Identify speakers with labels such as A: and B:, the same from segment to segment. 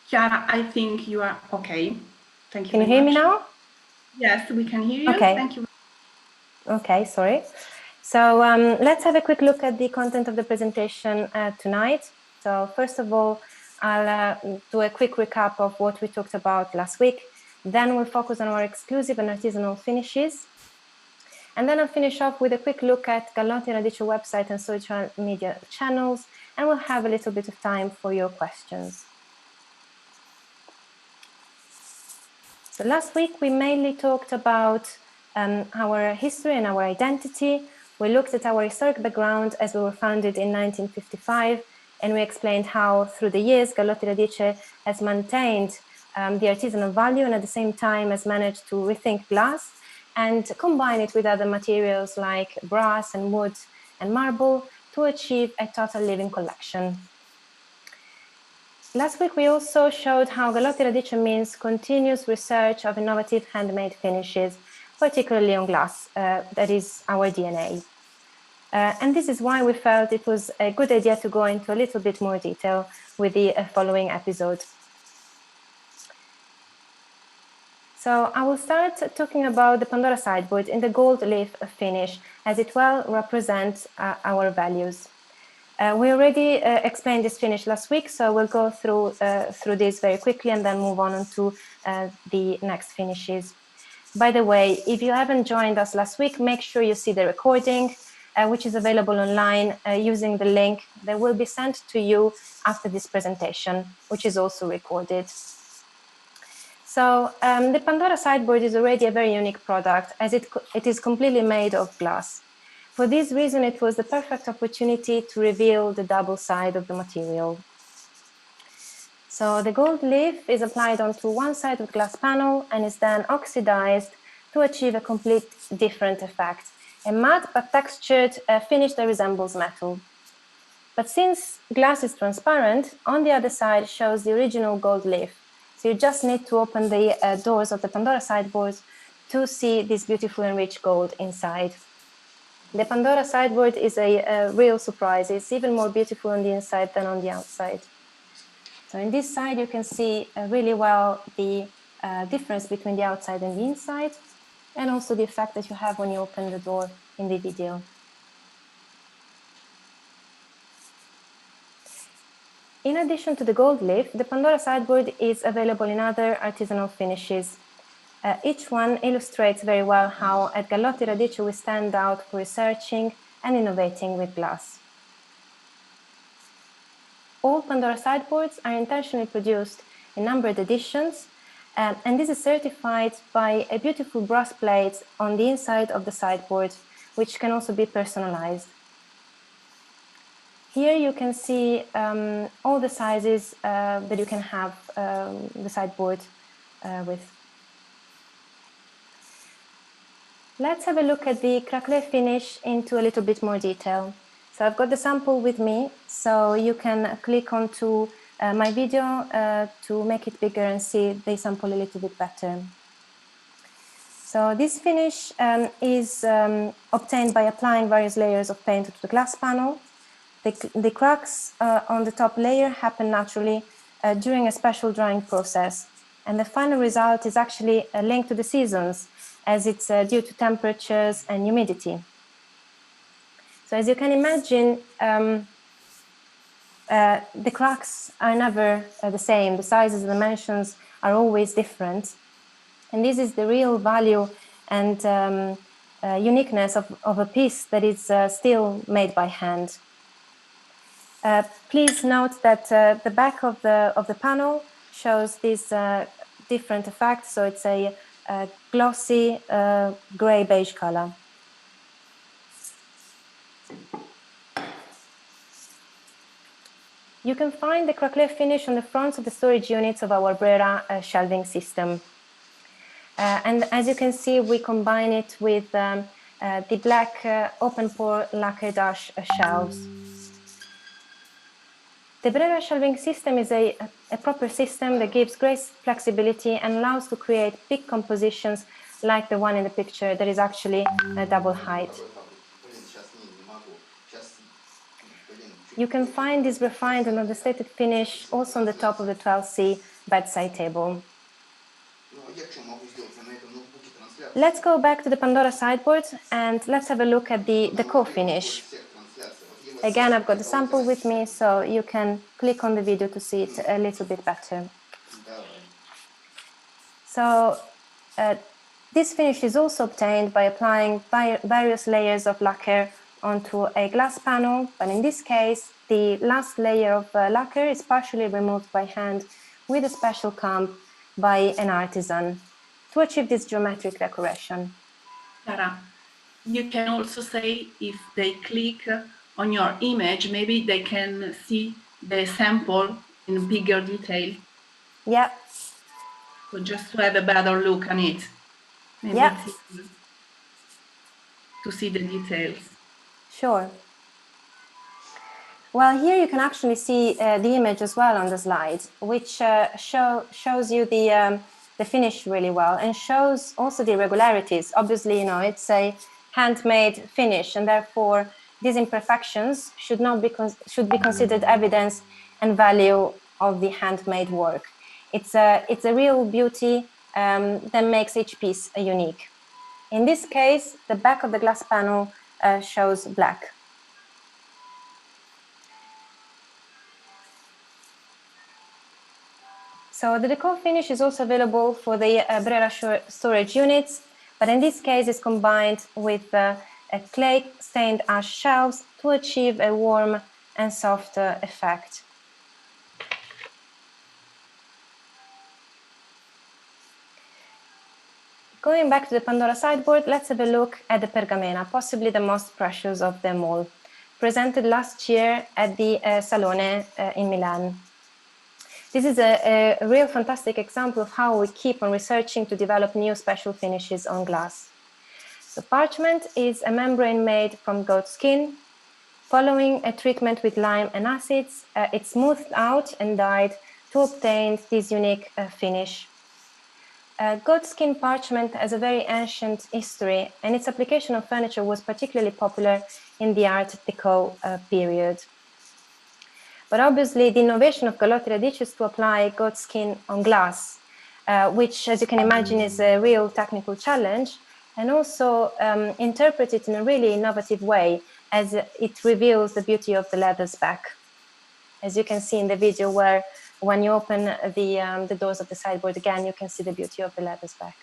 A: Chiara, I think you are okay. Thank you.
B: Can you hear me now?
A: Yes, we can hear you.
B: Okay.
A: Thank you.
B: Okay, sorry. So let's have a quick look at the content of the presentation tonight. So first of all, I'll do a quick recap of what we talked about last week. Then we'll focus on our exclusive and artisanal finishes. And then I'll finish off with a quick look at Gallotti&Radice website and social media channels, and we'll have a little bit of time for your questions. So last week, we mainly talked about our history and our identity. We looked at our historic background as we were founded in 1955, and we explained how through the years, Gallotti&Radice has maintained the artisanal value and at the same time has managed to rethink glass and combine it with other materials like brass and wood and marble to achieve a total living collection. Last week, we also showed how Gallotti&Radice means continuous research of innovative handmade finishes, particularly on glass. That is our DNA. And this is why we felt it was a good idea to go into a little bit more detail with the following episode. So I will start talking about the Pandora sideboard in the gold leaf finish, as it well represents our values. We already explained this finish last week, so we'll go through this very quickly and then move on to the next finishes. By the way, if you haven't joined us last week, make sure you see the recording, which is available online using the link that will be sent to you after this presentation, which is also recorded. So the Pandora sideboard is already a very unique product, as it is completely made of glass. For this reason, it was the perfect opportunity to reveal the double side of the material. So the gold leaf is applied onto one side of the glass panel and is then oxidized to achieve a complete different effect, a matte but textured finish that resembles metal. But since glass is transparent, on the other side shows the original gold leaf. So you just need to open the doors of the Pandora sideboard to see this beautiful and rich gold inside. The Pandora sideboard is a real surprise. It's even more beautiful on the inside than on the outside. So in this side, you can see really well the difference between the outside and the inside, and also the effect that you have when you open the door in the video. In addition to the gold leaf, the Pandora sideboard is available in other artisanal finishes. Each one illustrates very well how at Gallotti&Radice we stand out for researching and innovating with glass. All Pandora sideboards are intentionally produced in numbered editions, and this is certified by a beautiful brass plate on the inside of the sideboard, which can also be personalized. Here you can see all the sizes that you can have the sideboard with. Let's have a look at the craquelé finish into a little bit more detail. So I've got the sample with me, so you can click onto my video to make it bigger and see the sample a little bit better. So this finish is obtained by applying various layers of paint to the glass panel. The cracks on the top layer happen naturally during a special drying process, and the final result is actually linked to the seasons, as it's due to temperatures and humidity. So as you can imagine, the cracks are never the same. The sizes and dimensions are always different. And this is the real value and uniqueness of a piece that is still made by hand. Please note that the back of the panel shows this different effect. So it's a glossy gray beige color. You can find the craquelé finish on the fronts of the storage units of our Brera shelving system. And as you can see, we combine it with the black open pore lacquer dash shelves. The Brera shelving system is a proper system that gives great flexibility and allows to create big compositions like the one in the picture that is actually a double height. You can find this refined and understated finish also on the top of the 12C bedside table. Let's go back to the Pandora sideboard and let's have a look at the decor finish. Again, I've got the sample with me, so you can click on the video to see it a little bit better. So this finish is also obtained by applying various layers of lacquer onto a glass panel, but in this case, the last layer of lacquer is partially removed by hand with a special comb by an artisan to achieve this geometric decoration.
A: Sarah, you can also say if they click on your image, maybe they can see the sample in bigger detail.
B: Yeah.
A: So just to have a better look on it. Maybe
B: Yeah.
A: it's easier to see the details.
B: Sure. Well, here you can actually see the image as well on the slide, which shows you the finish really well and shows also the irregularities. Obviously, you know, it's a handmade finish, and therefore these imperfections should be considered evidence and value of the handmade work. It's a real beauty that makes each piece unique. In this case, the back of the glass panel shows black. So the decor finish is also available for the Brera storage units, but in this case it's combined with clay stained ash shelves to achieve a warm and soft effect. Going back to the Pandora sideboard, let's have a look at the Pergamena, possibly the most precious of them all, presented last year at the Salone in Milan. This is a real fantastic example of how we keep on researching to develop new special finishes on glass. So parchment is a membrane made from goat skin. Following a treatment with lime and acids, it's smoothed out and dyed to obtain this unique finish. Goat skin parchment has a very ancient history, and its application on furniture was particularly popular in the Art Deco period. But obviously, the innovation of Gallotti&Radice is to apply goat skin on glass, which, as you can imagine, is a real technical challenge, and also interpret it in a really innovative way, as it reveals the beauty of the leather's back. As you can see in the video, where when you open the doors of the sideboard again, you can see the beauty of the leather's back.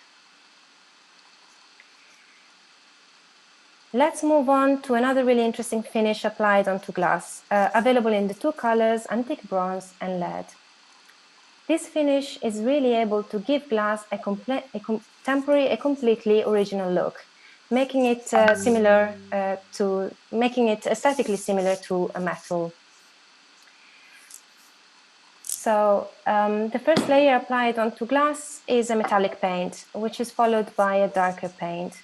B: Let's move on to another really interesting finish applied onto glass, available in the two colors, antique bronze and lead. This finish is really able to give glass a completely original look, making it aesthetically similar to a metal. So the first layer applied onto glass is a metallic paint, which is followed by a darker paint.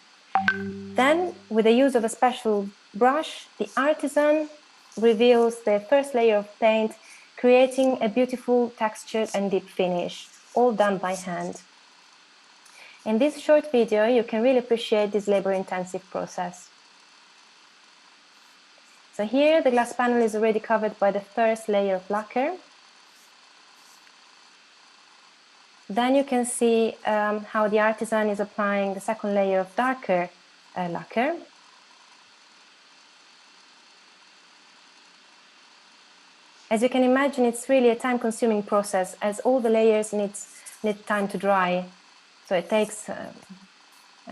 B: Then, with the use of a special brush, the artisan reveals the first layer of paint, creating a beautiful textured and deep finish, all done by hand. In this short video, you can really appreciate this labor-intensive process. So here, the glass panel is already covered by the first layer of lacquer. Then you can see how the artisan is applying the second layer of darker lacquer. As you can imagine, it's really a time-consuming process, as all the layers need time to dry, so it takes a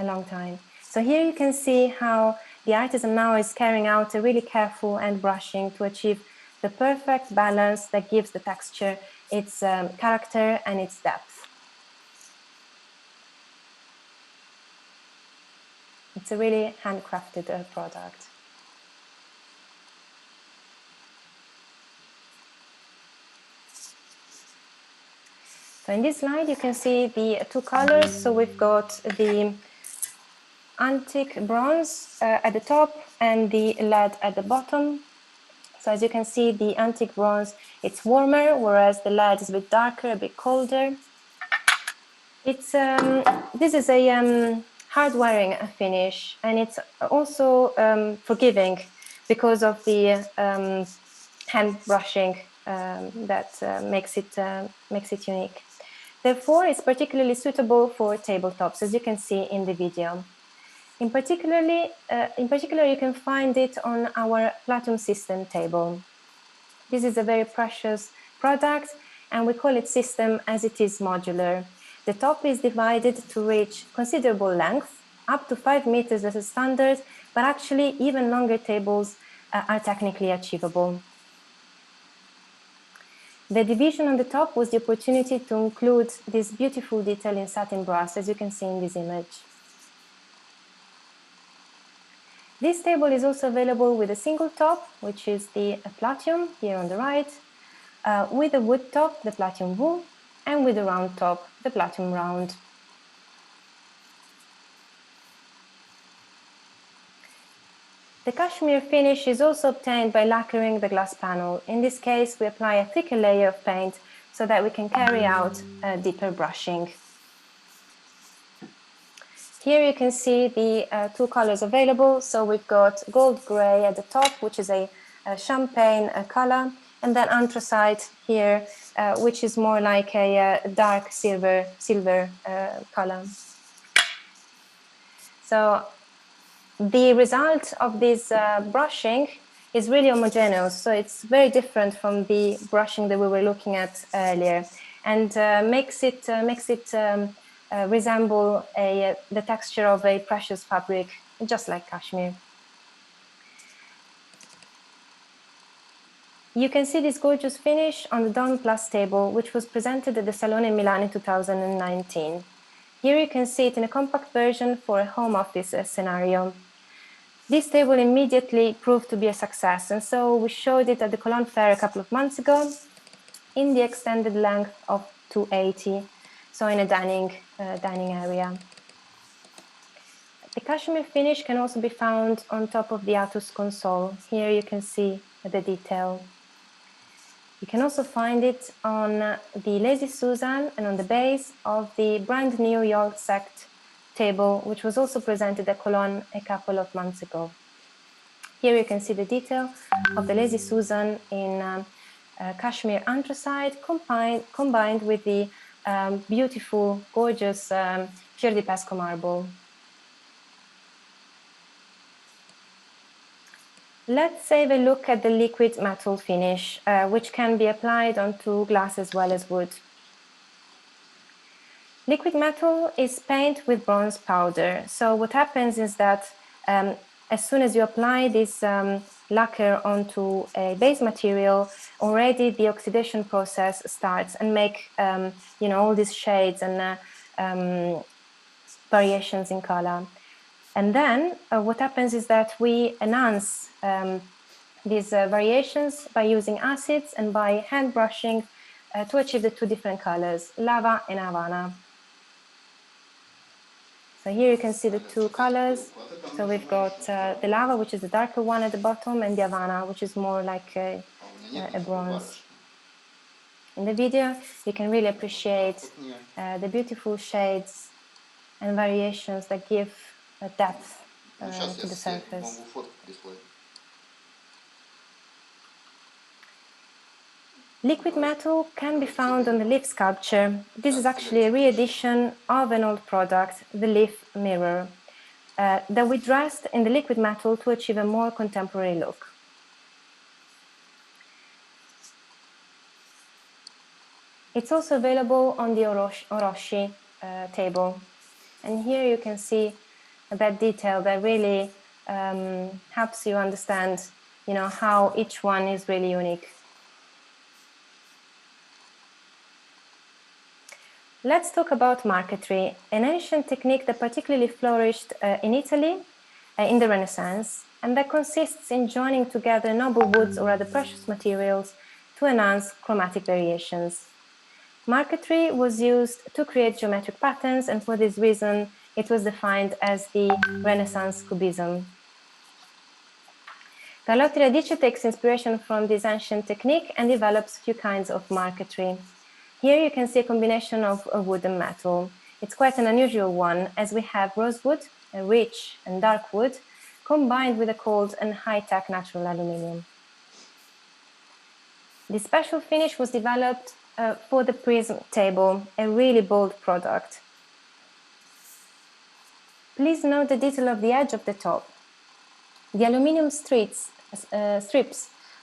B: long time. So here you can see how the artisan now is carrying out a really careful end brushing to achieve the perfect balance that gives the texture its character and its depth. It's a really handcrafted product. So in this slide, you can see the two colors. So we've got the antique bronze at the top and the lead at the bottom. So as you can see, the antique bronze, it's warmer, whereas the lead is a bit darker, a bit colder. This is a hard wearing finish, and it's also forgiving because of the hand brushing that makes it unique. Therefore, it's particularly suitable for tabletops, as you can see in the video. In particular, you can find it on our Platinum system table. This is a very precious product, and we call it system as it is modular. The top is divided to reach considerable length, up to 5 meters as a standard, but actually even longer tables are technically achievable. The division on the top was the opportunity to include this beautiful detail in satin brass, as you can see in this image. This table is also available with a single top, which is the platinum here on the right, with a wood top, the platinum wool, and with a round top, the platinum round. The cashmere finish is also obtained by lacquering the glass panel. In this case, we apply a thicker layer of paint so that we can carry out deeper brushing. Here you can see the two colors available. So we've got gold gray at the top, which is a champagne color, and then anthracite here, which is more like a dark silver color. So the result of this brushing is really homogeneous. So it's very different from the brushing that we were looking at earlier, and makes it resemble the texture of a precious fabric, just like cashmere. You can see this gorgeous finish on the Dawn Plus table, which was presented at the Salone in Milan in 2019. Here you can see it in a compact version for a home office scenario. This table immediately proved to be a success, and so we showed it at the Cologne Fair a couple of months ago in the extended length of 280. So in a dining area. The cashmere finish can also be found on top of the Atus console. Here you can see the detail. You can also find it on the Lazy Susan and on the base of the brand new York Sect table, which was also presented at Cologne a couple of months ago. Here you can see the detail of the Lazy Susan in cashmere anthracite combined with the beautiful, gorgeous Fior di Pesco marble. Let's have a look at the liquid metal finish, which can be applied onto glass as well as wood. Liquid metal is paint with bronze powder. So what happens is that as soon as you apply this lacquer onto a base material, already the oxidation process starts and make all these shades and variations in color. And then what happens is that we enhance these variations by using acids and by hand brushing to achieve the two different colors, lava and Havana. So here you can see the two colors. So we've got the lava, which is the darker one at the bottom, and the Havana, which is more like a bronze. In the video, you can really appreciate the beautiful shades and variations that give a depth to the surface. Liquid metal can be found on the leaf sculpture. This is actually a re-edition of an old product, the leaf mirror, that we dressed in the liquid metal to achieve a more contemporary look. It's also available on the Oroshi table. And here you can see that detail that really helps you understand, how each one is really unique. Let's talk about marquetry, an ancient technique that particularly flourished in Italy in the Renaissance, and that consists in joining together noble woods or other precious materials to enhance chromatic variations. Marquetry was used to create geometric patterns, and for this reason, it was defined as the Renaissance Cubism. Gallotti&Radice takes inspiration from this ancient technique and develops a few kinds of marquetry. Here you can see a combination of wood and metal. It's quite an unusual one, as we have rosewood, a rich and dark wood, combined with a cold and high-tech natural aluminium. This special finish was developed for the prism table, a really bold product. Please note the detail of the edge of the top. The aluminum strips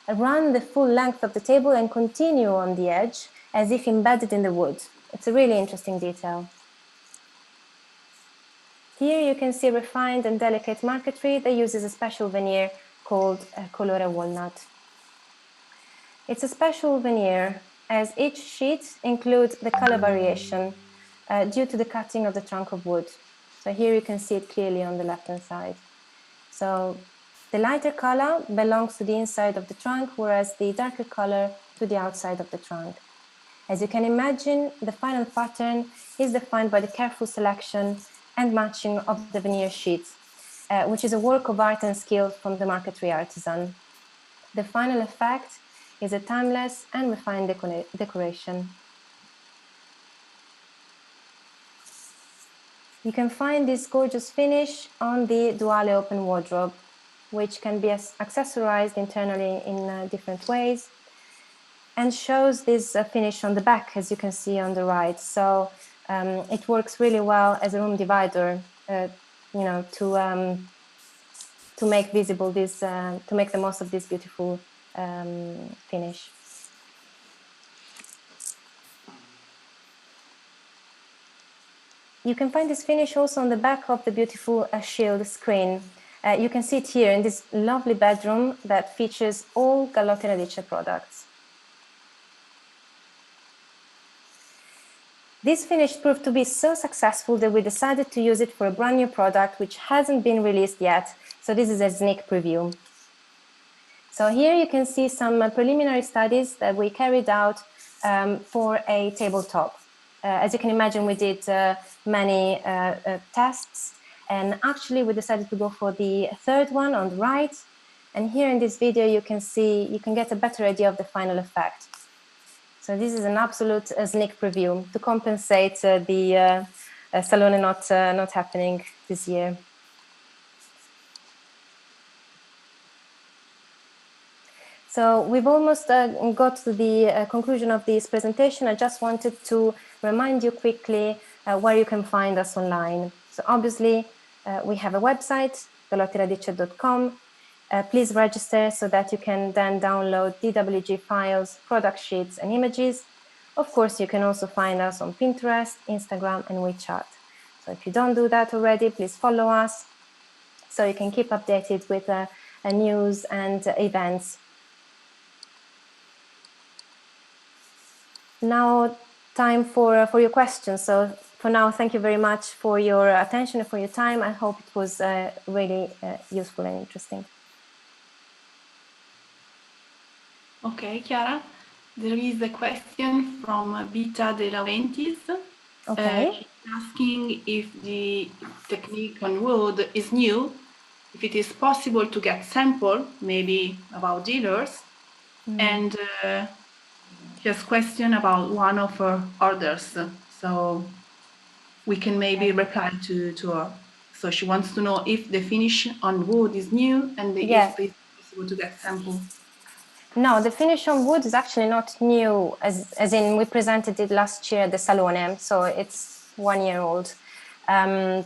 B: run the full length of the table and continue on the edge as if embedded in the wood. It's a really interesting detail. Here you can see refined and delicate marquetry that uses a special veneer called colore walnut. It's a special veneer as each sheet includes the color variation due to the cutting of the trunk of wood. So here you can see it clearly on the left-hand side. So the lighter color belongs to the inside of the trunk, whereas the darker color to the outside of the trunk. As you can imagine, the final pattern is defined by the careful selection and matching of the veneer sheets, which is a work of art and skill from the marquetry artisan. The final effect is a timeless and refined decoration. You can find this gorgeous finish on the Duale open wardrobe, which can be accessorized internally in different ways, and shows this finish on the back, as you can see on the right. So it works really well as a room divider, to make visible this, to make the most of this beautiful finish. You can find this finish also on the back of the beautiful shield screen. You can see it here in this lovely bedroom that features all Gallotti&Radice products. This finish proved to be so successful that we decided to use it for a brand new product which hasn't been released yet. So this is a sneak preview. So here you can see some preliminary studies that we carried out for a tabletop. As you can imagine, we did many tests, and actually we decided to go for the third one on the right. And here in this video, you can get a better idea of the final effect. So this is an absolute sneak preview to compensate the Salone not happening this year. So we've almost got to the conclusion of this presentation. I just wanted to remind you quickly where you can find us online. So obviously we have a website, Gallotti&Radice.com. Please register so that you can then download DWG files, product sheets and images. Of course, you can also find us on Pinterest, Instagram and WeChat. So if you don't do that already, please follow us so you can keep updated with news and events. Now, time for your questions. So for now, thank you very much for your attention and for your time. I hope it was really useful and interesting.
A: Okay, Chiara. There is a question from Vita De Laurentiis.
B: Okay.
A: She's asking if the technique on wood is new, if it is possible to get sample, maybe about dealers, and she has a question about one of her orders. So we can maybe reply to her. So she wants to know if the finish on wood is new and if it's possible to get sample.
B: No, the finish on wood is actually not new, as in we presented it last year at the Salone, so it's 1 year old. As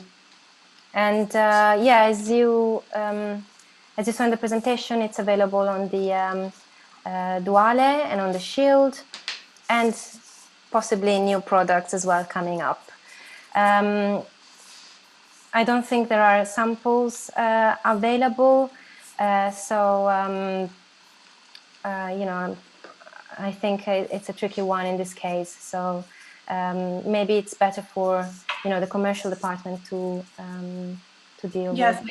B: you saw in the presentation, it's available on the Duale and on the Shield, and possibly new products as well coming up. I don't think there are samples available, I think it's a tricky one in this case. So maybe it's better for the commercial department to deal with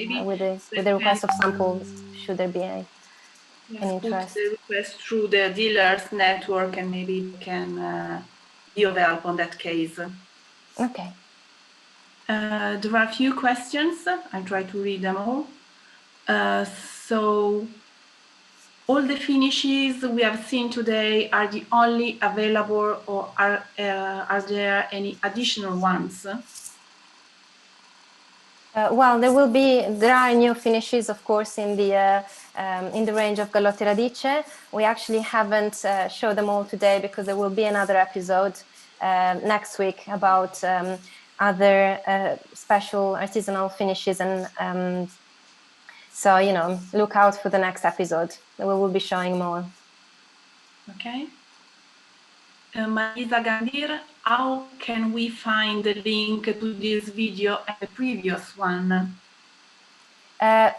B: the request of samples. Should there be an interest?
A: Put the request through the dealers network, and maybe it can be of help on that case.
B: Okay.
A: There are a few questions. I'll try to read them all. So all the finishes we have seen today are the only available, or are there any additional ones?
B: Well, there are new finishes, of course, in the range of Gallotti&Radice. We actually haven't showed them all today because there will be another episode next week about other special artisanal finishes, and so look out for the next episode. We will be showing more.
A: Okay. Marisa Gandir, how can we find the link to this video and the previous one?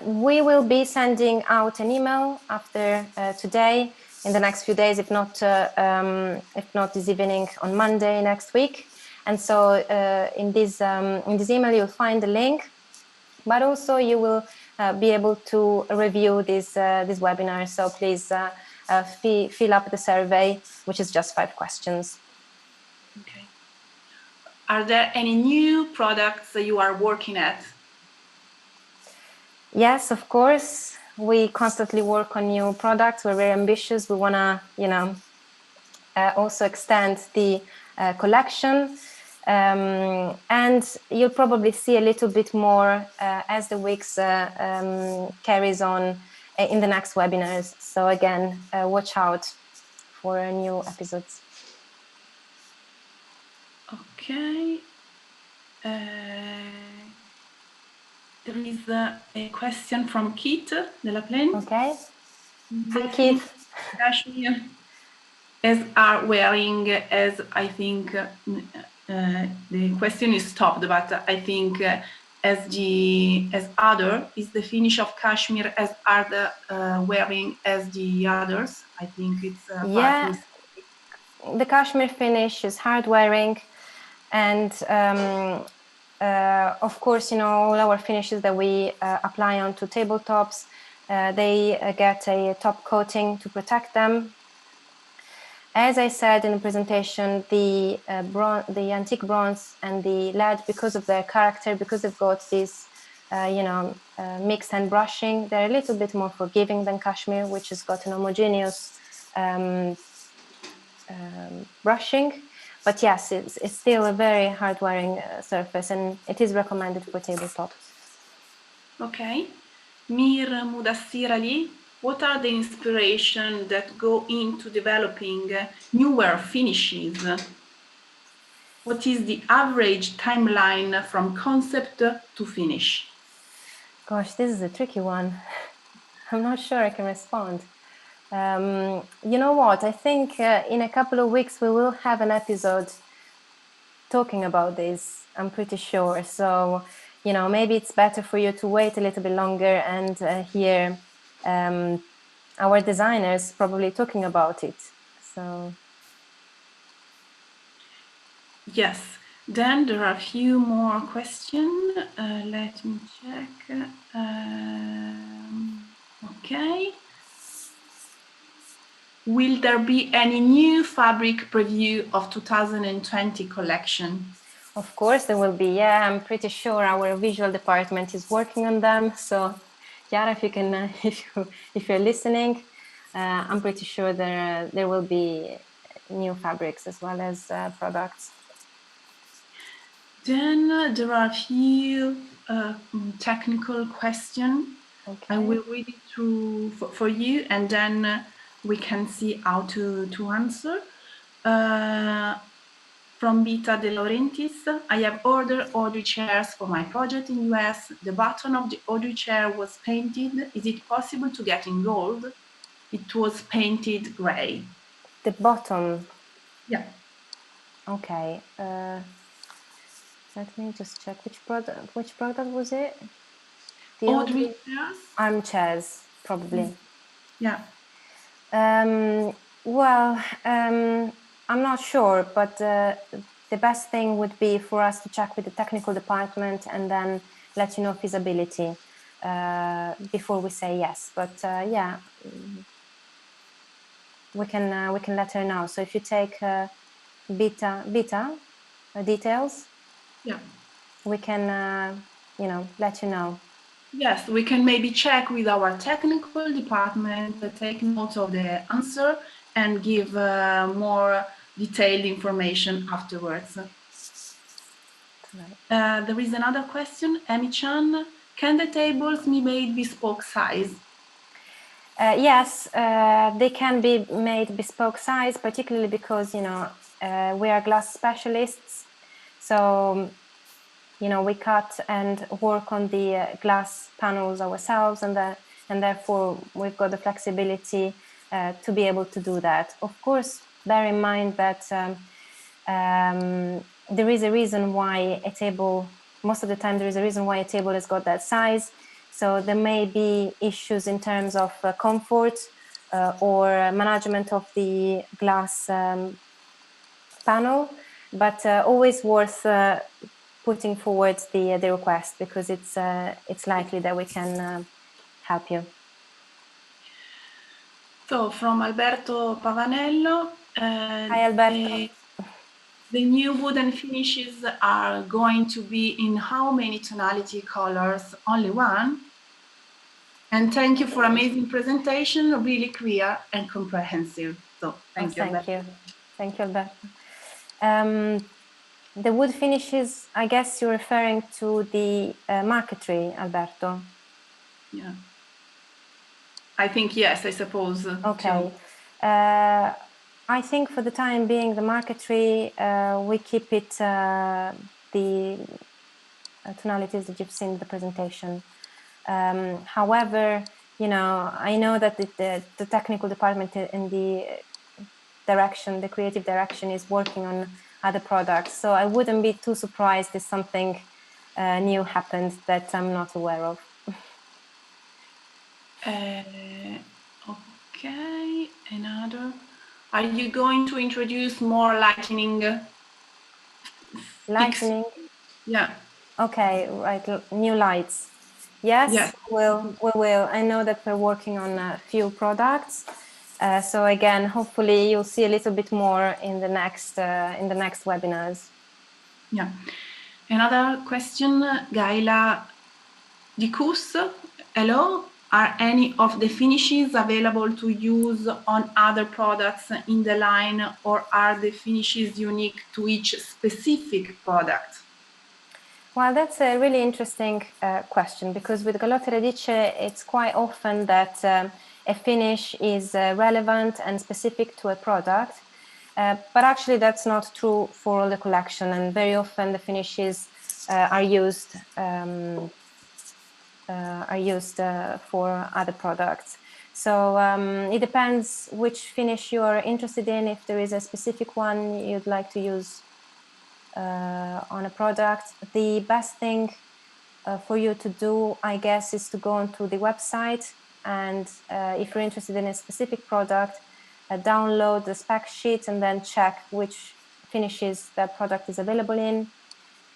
B: We will be sending out an email after today, in the next few days, if not this evening, on Monday next week. And so in this email you'll find the link, but also you will be able to review this webinar. So please fill up the survey, which is just 5 questions.
A: Okay. Are there any new products that you are working at?
B: Yes, of course. We constantly work on new products. We're very ambitious. We want to, also extend the collection. And you'll probably see a little bit more as the weeks carries on in the next webinars. So again, watch out for new episodes.
A: Okay. There is a question from Keith Della Plaine.
B: Okay. Hi, Keith.
A: Cashmere as are wearing, as I think the question is stopped, but I think as other is the finish of cashmere as are the wearing as the others. I think it's
B: yeah. The cashmere finish is hard wearing, and of course, all our finishes that we apply onto tabletops, they get a top coating to protect them. As I said in the presentation, the antique bronze and the lead, because of their character, because they've got this, mixed and brushing, they're a little bit more forgiving than cashmere, which has got an homogeneous brushing. But yes, it's still a very hard wearing surface, and it is recommended for tabletops.
A: Okay. Mir Mudassir Ali, what are the inspirations that go into developing newer finishes? What is the average timeline from concept to finish?
B: Gosh, this is a tricky one. I'm not sure I can respond. You know what? I think in a couple of weeks we will have an episode talking about this. I'm pretty sure. So, maybe it's better for you to wait a little bit longer and hear our designers probably talking about it. So.
A: Yes. Then there are a few more questions. Let me check. Okay. Will there be any new fabric preview of 2020 collection?
B: Of course there will be. Yeah, I'm pretty sure our visual department is working on them. So, Chiara, if you can, if you're listening, I'm pretty sure there will be new fabrics as well as products.
A: Then there are a few technical questions.
B: Okay.
A: I will read it through for you, and then we can see how to answer. From Vita De Laurentiis, I have ordered Audrey chairs for my project in US. The bottom of the Audrey chair was painted. Is it possible to get in gold? It was painted gray.
B: The bottom?
A: Yeah.
B: Okay. Let me just check which product was it? The
A: Audrey chairs?
B: Armchairs, probably.
A: Yeah.
B: Well, I'm not sure, but the best thing would be for us to check with the technical department and then let you know feasibility before we say yes. But yeah, we can let her know. So if you take Beta details,
A: yeah,
B: we can let you know.
A: Yes, we can maybe check with our technical department, take note of the answer, and give more detailed information afterwards. There is another question, Emi-chan. Can the tables be made bespoke size?
B: Yes, they can be made bespoke size, particularly because, we are glass specialists. So, we cut and work on the glass panels ourselves, and therefore we've got the flexibility to be able to do that. Of course, bear in mind that there is a reason why a table, most of the time there is a reason why a table has got that size. So there may be issues in terms of comfort or management of the glass panel, but always worth putting forward the request, because it's likely that we can help you.
A: So from Alberto Pavanello,
B: Hi, Alberto.
A: the new wooden finishes are going to be in how many tonality colors? Only one? And thank you for amazing presentation, really clear and comprehensive. So thank you, Alberto.
B: Thank you, Alberto. The wood finishes, I guess you're referring to the marquetry, Alberto.
A: Yeah. I think yes, I suppose.
B: Okay. I think for the time being, the marquetry, we keep it the tonalities that you've seen in the presentation. However, I know that the technical department in the creative direction is working on other products. So I wouldn't be too surprised if something new happened that I'm not aware of.
A: Okay, another. Are you going to introduce more lightning?
B: Lightning?
A: Yeah.
B: Okay, right, new lights. Yes, we will. I know that we're working on a few products. So again, hopefully you'll see a little bit more in the next webinars.
A: Yeah. Another question, Gaila Dikus. Hello. Are any of the finishes available to use on other products in the line, or are the finishes unique to each specific product?
B: Well, that's a really interesting question, because with Gallotti&Radice, it's quite often that a finish is relevant and specific to a product, but actually that's not true for all the collection, and very often the finishes are used for other products. So it depends which finish you are interested in. If there is a specific one you'd like to use on a product, the best thing for you to do, I guess, is to go onto the website, and if you're interested in a specific product, download the spec sheet and then check which finishes that product is available in.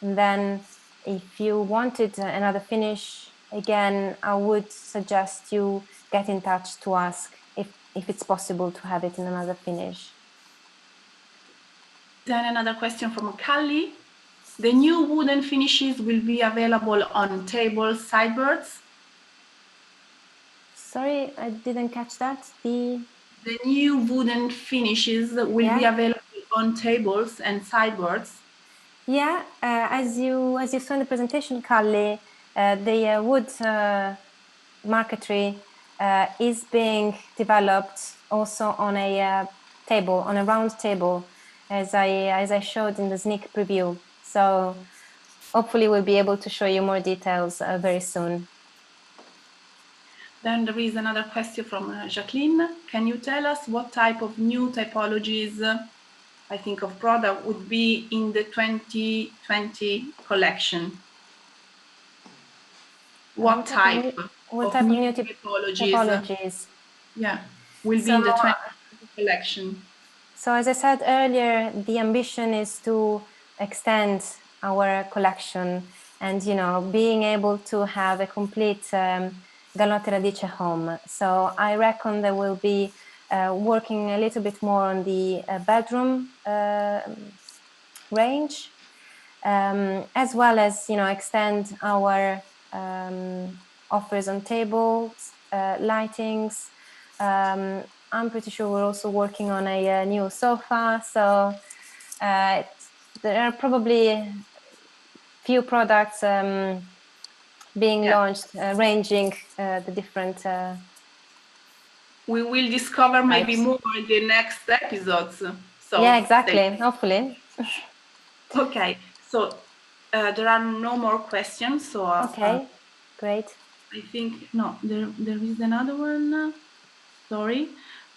B: And then if you wanted another finish, again, I would suggest you get in touch to ask if it's possible to have it in another finish.
A: Then another question from Kali. The new wooden finishes will be available on tables, sideboards?
B: Sorry, I didn't catch that. The
A: new wooden finishes will be available on tables and sideboards?
B: Yeah, as you saw in the presentation, Kali, the wood marquetry is being developed also on a table, on a round table, as I showed in the sneak preview. So hopefully we'll be able to show you more details very soon.
A: Then there is another question from Jacqueline. Can you tell us what type of new typologies, I think, of product would be in the 2020 collection? What type of new typologies? Yeah, will be in the 2020 collection.
B: So as I said earlier, the ambition is to extend our collection and, being able to have a complete Gallotti&Radice home. So I reckon that we'll be working a little bit more on the bedroom range, as well as, extend our offers on tables, lightings. I'm pretty sure we're also working on a new sofa. So there are probably few products being
A: Yeah.
B: launched, ranging the different.
A: We will discover maybe
B: types.
A: more in the next episodes. So
B: Yeah, exactly. Hopefully.
A: Okay, so there are no more questions. So
B: Okay, great.
A: I think no, there is another one. Sorry.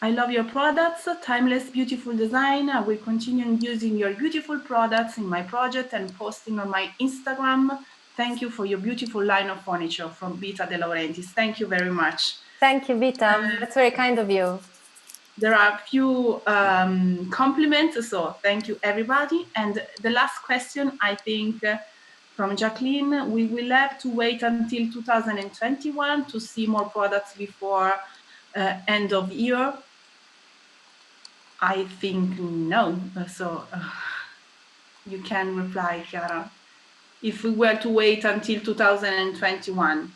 A: I love your products, timeless, beautiful design. I will continue using your beautiful products in my project and posting on my Instagram. Thank you for your beautiful line of furniture from Vita De Laurentiis. Thank you very much.
B: Thank you, Vita. That's very kind of you.
A: There are a few compliments, so thank you, everybody. And the last question, I think, from Jacqueline, we will have to wait until 2021 to see more products before end of year. I think no. So you can reply, Chiara. If we were to wait until 2021.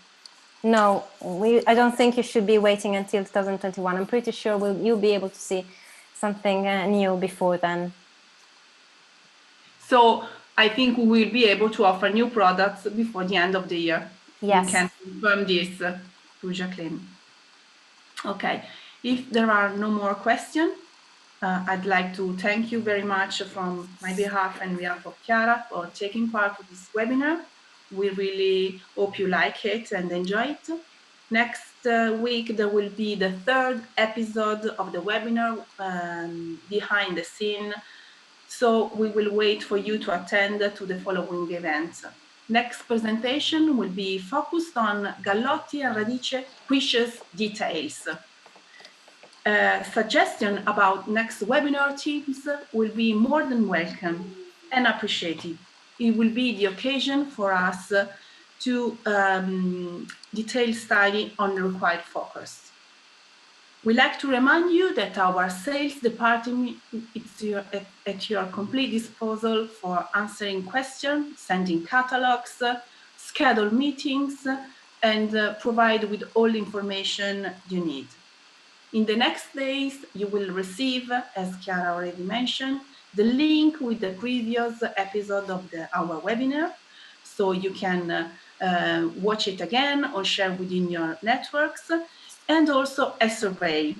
B: No, I don't think you should be waiting until 2021. I'm pretty sure you'll be able to see something new before then.
A: So I think we will be able to offer new products before the end of the year.
B: Yes.
A: We can confirm this to Jacqueline. Okay, if there are no more questions, I'd like to thank you very much from my behalf and behalf of Chiara for taking part of this webinar. We really hope you like it and enjoy it. Next week, there will be the third episode of the webinar, Behind the Scene. So we will wait for you to attend to the following events. Next presentation will be focused on Gallotti&Radice precious details. Suggestion about next webinar themes will be more than welcome and appreciated. It will be the occasion for us to detail study on the required focus. We like to remind you that our sales department is at your complete disposal for answering questions, sending catalogs, schedule meetings, and provide with all information you need. In the next days, you will receive, as Chiara already mentioned, the link with the previous episode of our webinar, so you can watch it again or share within your networks, and also a survey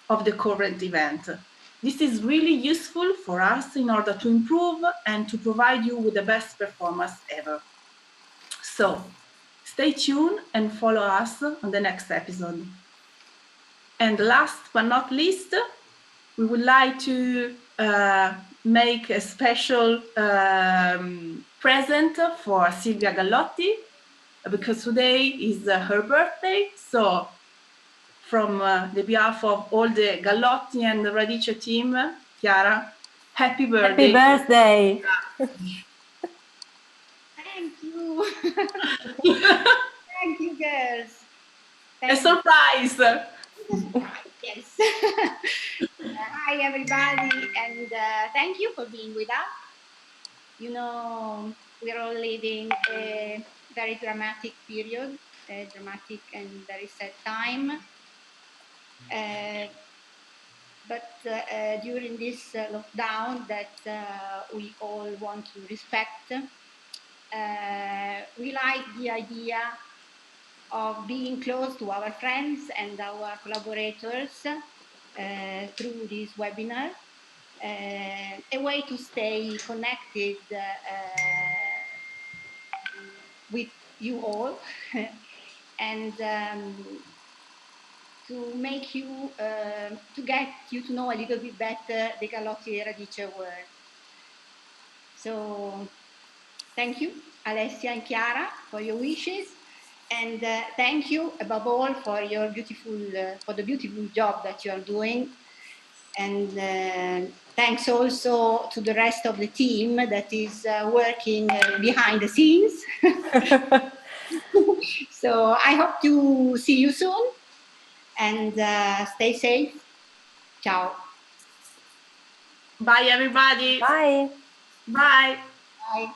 A: of the current event. This is really useful for us in order to improve and to provide you with the best performance ever. So stay tuned and follow us on the next episode. And last but not least, we would like to make a special present for Silvia Gallotti, because today is her birthday. So from the behalf of all the Gallotti and the Radice team, Chiara, happy birthday.
B: Happy birthday.
C: Thank you. Thank you, girls.
A: A surprise.
C: Yes. Hi, everybody, and thank you for being with us. You know, we're all living a very dramatic period, a dramatic and very sad time. But during this lockdown that we all want to respect, we like the idea of being close to our friends and our collaborators through this webinar, a way to stay connected with you all and to make you, to get you to know a little bit better the Gallotti&Radice world. So thank you, Alessia and Chiara, for your wishes. And thank you, above all, for your for the beautiful job that you are doing. And thanks also to the rest of the team that is working behind the scenes. So I hope to see you soon, and stay safe. Ciao.
A: Bye, everybody.
B: Bye.
A: Bye.
C: Bye.